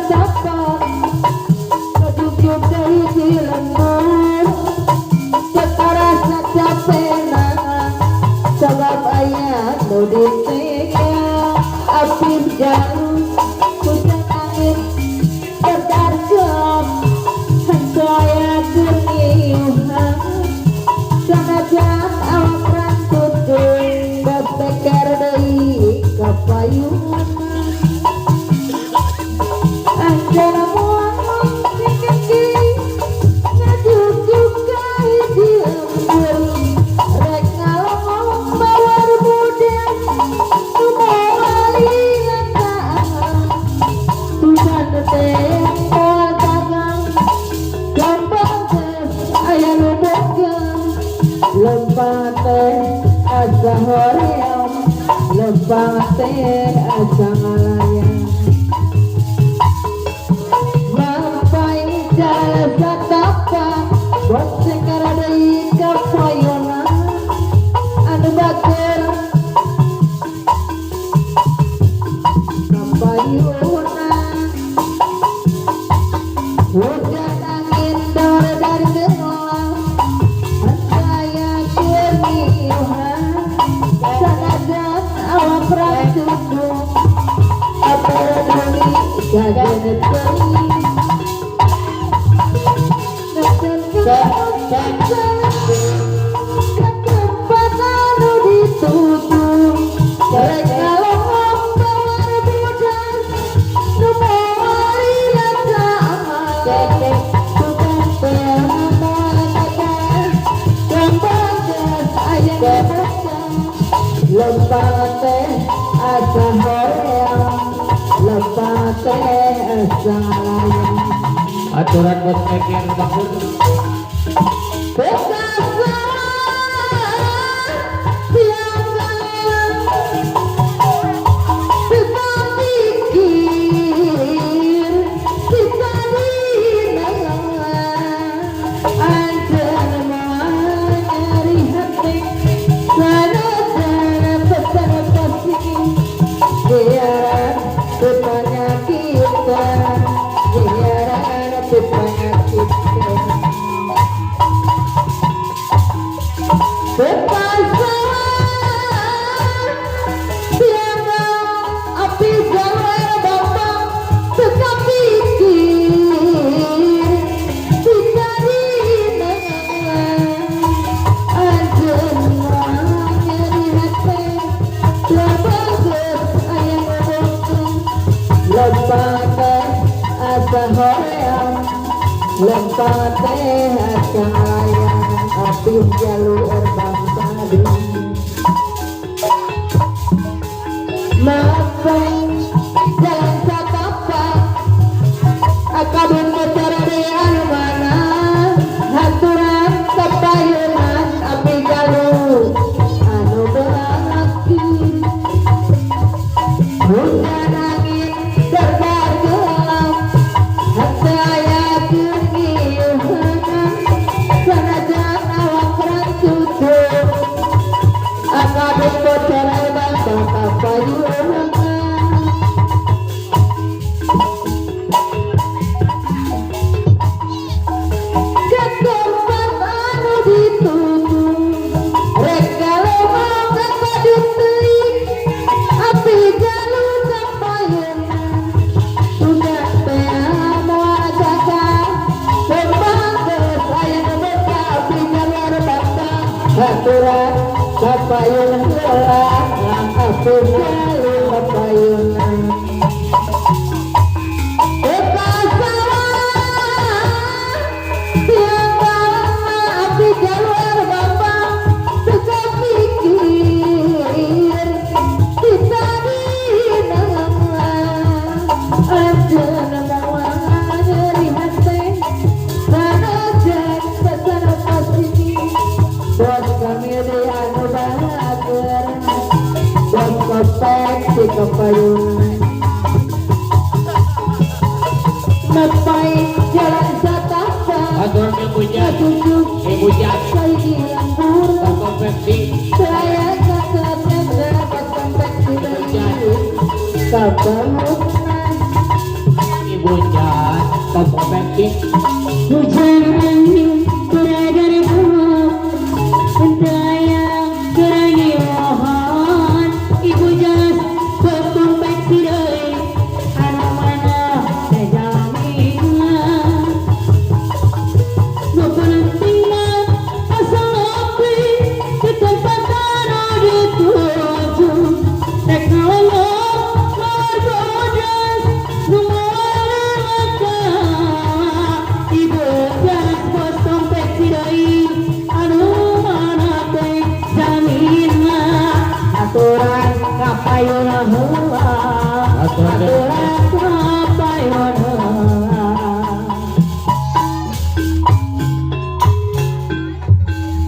dapat kejujup dari di lembur setara saja pena sebab ayah nu ditega api jauh hujan angin terdarjam saya keniuhan sanajan awak rantutun bebeker deui kapayungan anjana muang dikiki ngajujuk kai di lembur rek ngalong bawar muda nu moali lantaan tusan teh moal dagang gampang teh aya nu dagang lempang teh asa hoream lempang teh asa ngalayang mampai jasa tapak buat sekara deui kapayunan anu bager kapayunan hujan angin dor dari gelang saya keniuhan sanajan awak rantudung apa peduli kagenet deui ketempat anu ditutup rek ngalong bawar muda nu moali lantaan bukan teh moal dagang gampang gas aya nu dagang lempang teh asa hoream lempang teh asa ngalayang aturan bos peker bagus lempang teh asa ngalayang api jalur bangsa di mampai jalan satapak akabun mocara dean mana haturan kapayunan api jalur anu belaki hujan angin terbar gelap saya keniuhan sanajan awak rantudung akabun mocara bangsa kapayunan ketempat anu ditutup rek ngalong ngajut deui api jalur kapayunan tugas teh moal dagang lempang geus aya nu beta api jalur bangsa aturan kapayunan gelang api jalur kapayunan api jalur bapak suka pikir kita dinangan anjeun moal nyeri hate sanajan pesana pasini bos kami deui anu bahagia bos kopek si kapayunan mampai jalan satapak aturan kemudian tujuh kemudian saya di lembur konveksi saya kakaknya dapat konveksi dari kabarukna ibu top of banking hujan angin